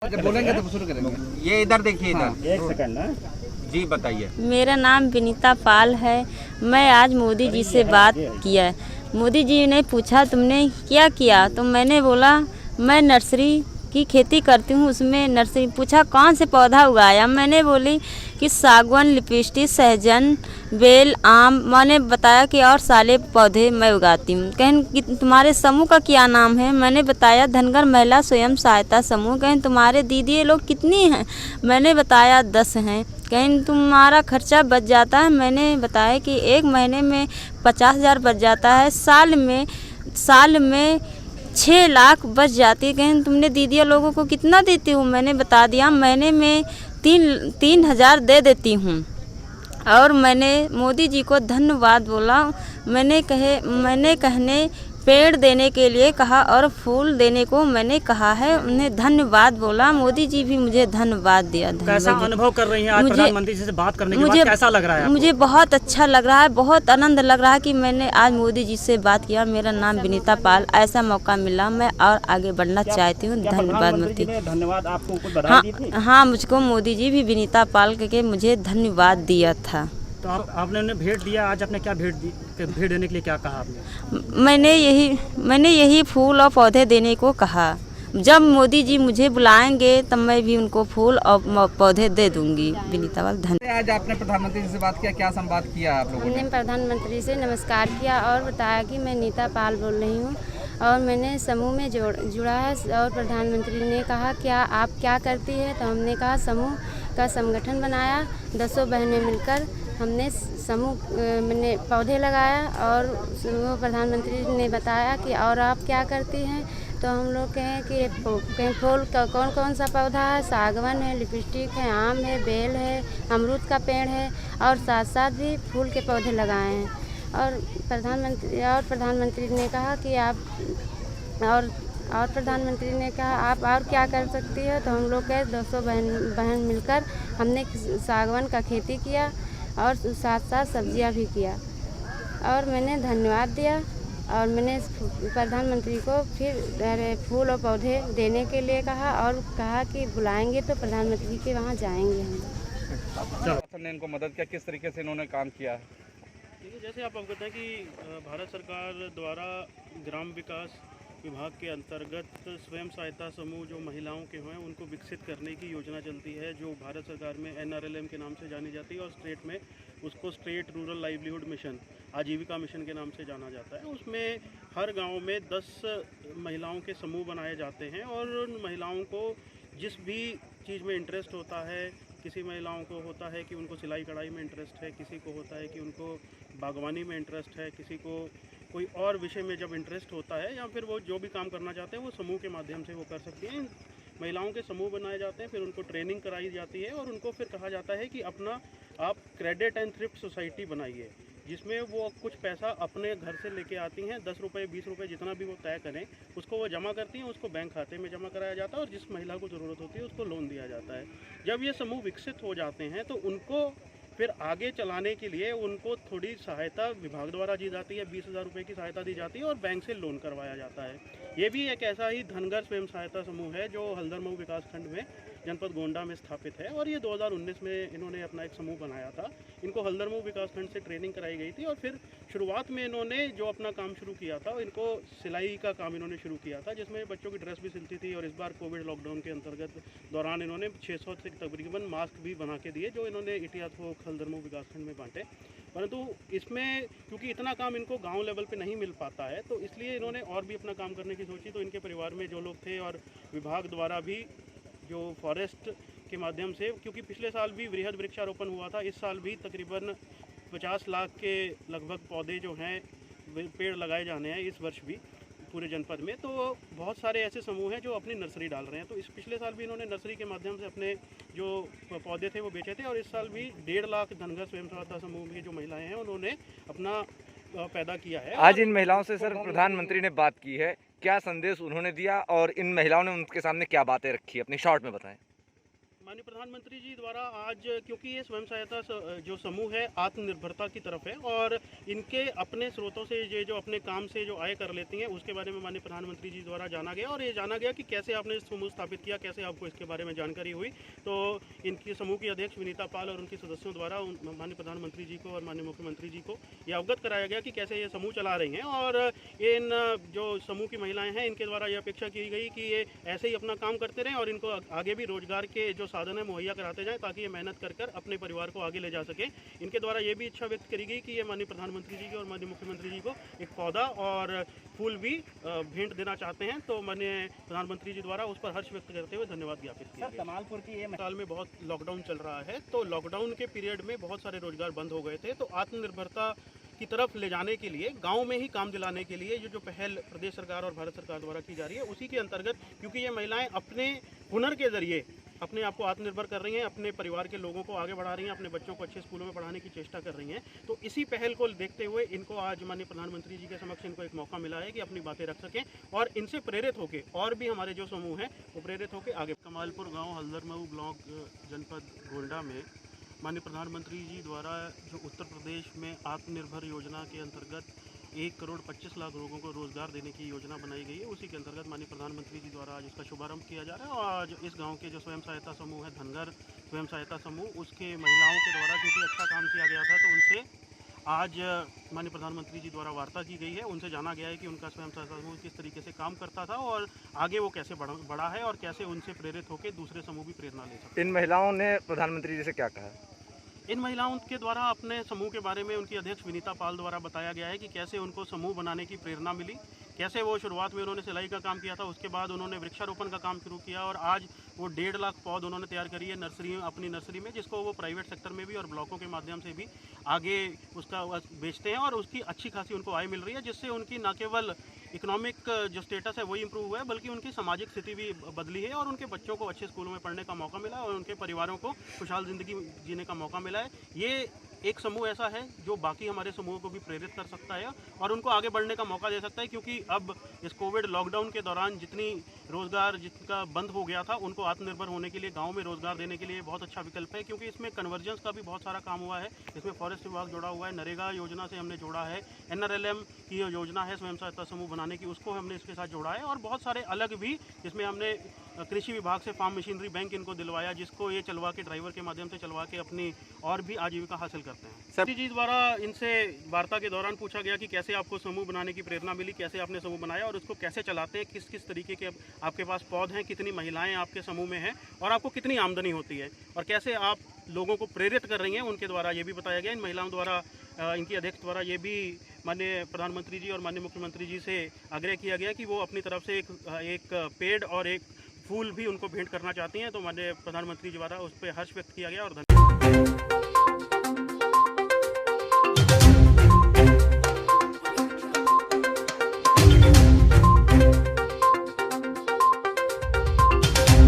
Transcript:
अच्छा बोलेंगे तो शुरू करेंगे। ये इधर देखिए, हाँ, इधर एक सेकंड ना। जी बताइए। मेरा नाम विनीता पाल है। मैं आज मोदी जी से बात किया है। मोदी जी ने पूछा तुमने क्या किया, तो मैंने बोला मैं नर्सरी की खेती करती हूँ। उसमें नर्सरी पूछा कौन से पौधा उगाया, मैंने बोली कि सागवान, लिपस्टिक, सहजन, बेल, आम। मैंने बताया कि और सारे पौधे मैं उगाती हूँ। कहें कि तुम्हारे समूह का क्या नाम है, मैंने बताया धनगर महिला स्वयं सहायता समूह। कहें तुम्हारे दीदी लोग कितनी हैं, मैंने बताया 10 हैं। कहीं तुम्हारा खर्चा बच जाता है, मैंने बताया कि एक महीने में 50,000 बच जाता है, साल में 6 लाख बच जाती है। कहीं तुमने दीदी लोगों को कितना देती हूँ, मैंने बता दिया महीने में 3,000 दे देती हूँ। और मैंने मोदी जी को धन्यवाद बोला। मैंने कहने पेड़ देने के लिए कहा और फूल देने को मैंने कहा है, उन्हें धन्यवाद बोला। मोदी जी भी मुझे धन्यवाद दिया। कैसा अनुभव कर रही हैं आज प्रधानमंत्री जी से बात करने के बाद, कैसा लग रहा है आपको? मुझे बहुत अच्छा लग रहा है, बहुत आनंद लग रहा है कि मैंने आज मोदी जी से बात किया। मेरा नाम विनीता पाल, ऐसा मौका मिला मैं और आगे बढ़ना चाहती हूँ। धन्यवाद मोदी। धन्यवाद आपको कुछ बधाई दी थी? हाँ, मुझको मोदी जी भी विनीता पाल के मुझे धन्यवाद दिया था। तो आपने उन्हें भेंट दिया, आज आपने क्या भेंट देने के लिए क्या कहा आपने? मैंने यही फूल और पौधे देने को कहा। जब मोदी जी मुझे बुलाएंगे तब मैं भी उनको फूल और पौधे दे दूंगी। विनीता पाल, धन्यवाद। आज आपने प्रधानमंत्री जी से बात किया, क्या संवाद किया आप लोगों ने? हमने प्रधानमंत्री से नमस्कार किया और बताया कि मैं नीता पाल बोल रही हूँ और मैंने समूह में जुड़ा है। और प्रधानमंत्री ने कहा क्या आप क्या करती है, तो हमने कहा समूह का संगठन बनाया, 10 बहनें मिलकर हमने मैंने पौधे लगाया। और प्रधानमंत्री ने बताया कि और आप क्या करती हैं, तो हम लोग कहें कि फूल का कौन सा पौधा है, सागवान है, लिपस्टिक है, आम है, बेल है, अमरूद का पेड़ है और साथ साथ भी फूल के पौधे लगाए हैं। और प्रधानमंत्री ने कहा कि आप प्रधानमंत्री ने कहा आप और क्या कर सकती है, तो हम लोग के 200 बहन मिलकर हमने सागवान का खेती किया और साथ साथ सब्जियां भी किया। और मैंने धन्यवाद दिया और मैंने प्रधानमंत्री को फिर फूल और पौधे देने के लिए कहा और कहा कि बुलाएंगे तो प्रधानमंत्री के वहाँ जाएंगे हम। ने इनको मदद किया, किस तरीके से इन्होंने काम किया? देखिए, जैसे आप अवगत हैं कि भारत सरकार द्वारा ग्राम विकास विभाग के अंतर्गत स्वयं सहायता समूह जो महिलाओं के हैं उनको विकसित करने की योजना चलती है, जो भारत सरकार में NRLM के नाम से जानी जाती है और स्टेट में उसको स्टेट रूरल लाइवलीहुड मिशन, आजीविका मिशन के नाम से जाना जाता है। उसमें हर गांव में 10 महिलाओं के समूह बनाए जाते हैं और उन महिलाओं को जिस भी चीज़ में इंटरेस्ट होता है, किसी महिलाओं को होता है कि उनको सिलाई कढ़ाई में इंटरेस्ट है, किसी को होता है कि उनको बागवानी में इंटरेस्ट है, किसी को कोई और विषय में जब इंटरेस्ट होता है या फिर वो जो भी काम करना चाहते हैं वो समूह के माध्यम से वो कर सकती हैं। महिलाओं के समूह बनाए जाते हैं, फिर उनको ट्रेनिंग कराई जाती है और उनको फिर कहा जाता है कि अपना आप क्रेडिट एंड थ्रिफ्ट सोसाइटी बनाइए, जिसमें वो कुछ पैसा अपने घर से लेके आती हैं, 10 रुपये 20 रुपये जितना भी वो तय करें उसको वो जमा करती हैं, उसको बैंक खाते में जमा कराया जाता है और जिस महिला को ज़रूरत होती है उसको लोन दिया जाता है। जब ये समूह विकसित हो जाते हैं तो उनको फिर आगे चलाने के लिए उनको थोड़ी सहायता विभाग द्वारा दी जाती है, 20,000 रुपये की सहायता दी जाती है और बैंक से लोन करवाया जाता है। ये भी एक ऐसा ही धनगर स्वयं सहायता समूह है जो हल्दर विकासखंड में जनपद गोंडा में स्थापित है और ये 2019 में इन्होंने अपना एक समूह बनाया था। इनको हल्दर विकासखंड से ट्रेनिंग कराई गई थी और फिर शुरुआत में इन्होंने जो अपना काम शुरू किया था, इनको सिलाई का काम इन्होंने शुरू किया था, जिसमें बच्चों की ड्रेस भी सिलती थी। और इस बार कोविड लॉकडाउन के अंतर्गत दौरान इन्होंने 600 से तकरीबन मास्क भी बना के दिए, जो इन्होंने इटियात हल्दर विकासखंड में बांटे। परंतु इसमें क्योंकि इतना काम इनको गांव लेवल पे नहीं मिल पाता है, तो इसलिए इन्होंने और भी अपना काम करने की सोची। तो इनके परिवार में जो लोग थे और विभाग द्वारा भी जो फॉरेस्ट के माध्यम से, क्योंकि पिछले साल भी वृहद वृक्षारोपण हुआ था, इस साल भी तकरीबन 50 लाख के लगभग पौधे जो हैं पेड़ लगाए जाने हैं इस वर्ष भी पूरे जनपद में। तो बहुत सारे ऐसे समूह हैं जो अपनी नर्सरी डाल रहे हैं। तो इस पिछले साल भी इन्होंने नर्सरी के माध्यम से अपने जो पौधे थे वो बेचे थे और इस साल भी 1.5 लाख धनगर स्वयं सहायता समूह की जो महिलाएं हैं उन्होंने अपना पैदा किया है। आज इन महिलाओं से सर प्रधानमंत्री ने बात की है, क्या संदेश उन्होंने दिया और इन महिलाओं ने उनके सामने क्या बातें रखी, अपनी शॉर्ट में बताएं। माननीय प्रधानमंत्री जी द्वारा आज, क्योंकि ये स्वयं सहायता जो समूह है आत्मनिर्भरता की तरफ है और इनके अपने स्रोतों से ये जो अपने काम से जो आय कर लेती हैं उसके बारे में माननीय प्रधानमंत्री जी द्वारा जाना गया और ये जाना गया कि कैसे आपने इस समूह स्थापित किया, कैसे आपको इसके बारे में जानकारी हुई। तो इनकी समूह की अध्यक्ष विनीता पाल और उनके सदस्यों द्वारा माननीय प्रधानमंत्री जी को और माननीय मुख्यमंत्री जी को ये अवगत कराया गया कि कैसे ये समूह चला रही हैं और इन जो समूह की महिलाएँ हैं इनके द्वारा ये अपेक्षा की गई कि ये ऐसे ही अपना काम करते रहें और इनको आगे भी रोजगार के जो साधन है मुहैया कराते जाएं ताकि ये मेहनत कर अपने परिवार को आगे ले जा सके। इनके द्वारा ये भी इच्छा व्यक्त करी गई कि ये माननीय प्रधानमंत्री जी को और माननीय मुख्यमंत्री जी को एक पौधा और फूल भी भेंट देना चाहते हैं। तो माननीय प्रधानमंत्री जी द्वारा उस पर हर्ष व्यक्त करते हुए धन्यवाद ज्ञापित किया गया। कमालपुर की ये साल में बहुत लॉकडाउन चल रहा है, तो लॉकडाउन के पीरियड में बहुत सारे रोजगार बंद हो गए थे, तो आत्मनिर्भरता की तरफ ले जाने के लिए गांव में ही काम दिलाने के लिए जो पहल प्रदेश सरकार और भारत सरकार द्वारा की जा रही है उसी के अंतर्गत, क्योंकि ये महिलाएं अपने हुनर के जरिए अपने आप को आत्मनिर्भर कर रही हैं, अपने परिवार के लोगों को आगे बढ़ा रही हैं, अपने बच्चों को अच्छे स्कूलों में पढ़ाने की चेष्टा कर रही हैं। तो इसी पहल को देखते हुए इनको आज माननीय प्रधानमंत्री जी के समक्ष इनको एक मौका मिला है कि अपनी बातें रख सकें और इनसे प्रेरित होकर और भी हमारे जो समूह हैं वो प्रेरित होकर आगे। कमालपुर गाँव हल्दरमऊ ब्लॉक जनपद गोंडा में माननीय प्रधानमंत्री जी द्वारा जो उत्तर प्रदेश में आत्मनिर्भर योजना के अंतर्गत 1,25,00,000 लोगों को रोज़गार देने की योजना बनाई गई है, उसी के अंतर्गत माननीय प्रधानमंत्री जी द्वारा आज इसका शुभारंभ किया जा रहा है। और आज इस गांव के जो स्वयं सहायता समूह है धनगर स्वयं सहायता समूह, उसके महिलाओं के द्वारा क्योंकि अच्छा काम किया गया था तो उनसे आज माननीय प्रधानमंत्री जी द्वारा वार्ता की गई है। उनसे जाना गया है कि उनका स्वयं सहायता समूह किस तरीके से काम करता था और आगे वो कैसे बढ़ा है और कैसे उनसे प्रेरित होकर दूसरे समूह भी प्रेरणा ले सकते। इन महिलाओं ने प्रधानमंत्री जी से क्या कहा? इन महिलाओं के द्वारा अपने समूह के बारे में उनकी अध्यक्ष विनीता पाल द्वारा बताया गया है कि कैसे उनको समूह बनाने की प्रेरणा मिली, कैसे वो शुरुआत में उन्होंने सिलाई का काम किया था, उसके बाद उन्होंने वृक्षारोपण का काम शुरू किया और आज वो 1.5 लाख पौध उन्होंने तैयार करी है अपनी नर्सरी में, जिसको वो प्राइवेट सेक्टर में भी और ब्लॉकों के माध्यम से भी आगे उसका बेचते हैं और उसकी अच्छी खासी उनको आय मिल रही है, जिससे उनकी न केवल इकोनॉमिक जो स्टेटस है वही इंप्रूव हुआ है बल्कि उनकी सामाजिक स्थिति भी बदली है और उनके बच्चों को अच्छे स्कूलों में पढ़ने का मौका मिला है और उनके परिवारों को खुशहाल ज़िंदगी जीने का मौका मिला है। ये एक समूह ऐसा है जो बाकी हमारे समूहों को भी प्रेरित कर सकता है और उनको आगे बढ़ने का मौका दे सकता है, क्योंकि अब इस कोविड लॉकडाउन के दौरान जितनी रोज़गार जिनका बंद हो गया था उनको आत्मनिर्भर होने के लिए गांव में रोज़गार देने के लिए बहुत अच्छा विकल्प है, क्योंकि इसमें कन्वर्जेंस का भी बहुत सारा काम हुआ है। इसमें फॉरेस्ट विभाग जुड़ा हुआ है, नरेगा योजना से हमने जोड़ा है, NRLM की योजना है स्वयं सहायता समूह बनाने की, उसको हमने इसके साथ जोड़ा है और बहुत सारे अलग भी, जिसमें हमने कृषि विभाग से फार्म मशीनरी बैंक इनको दिलवाया, जिसको ये चलवा के ड्राइवर के माध्यम से चलवा के अपनी और भी आजीविका हासिल करते हैं। सर जी द्वारा इनसे वार्ता के दौरान पूछा गया कि कैसे आपको समूह बनाने की प्रेरणा मिली, कैसे आपने समूह बनाया और उसको कैसे चलाते हैं, किस किस तरीके के आपके पास पौध हैं, कितनी महिलाएं आपके समूह में हैं और आपको कितनी आमदनी होती है और कैसे आप लोगों को प्रेरित कर रही हैं, उनके द्वारा ये भी बताया गया। इन महिलाओं द्वारा इनकी अध्यक्ष द्वारा ये भी माननीय प्रधानमंत्री जी और माननीय मुख्यमंत्री जी से आग्रह किया गया कि वो अपनी तरफ से एक पेड़ और एक फूल भी उनको भेंट करना चाहती हैं, तो माननीय प्रधानमंत्री जी द्वारा उस पर हर्ष व्यक्त किया गया और धन्यवाद।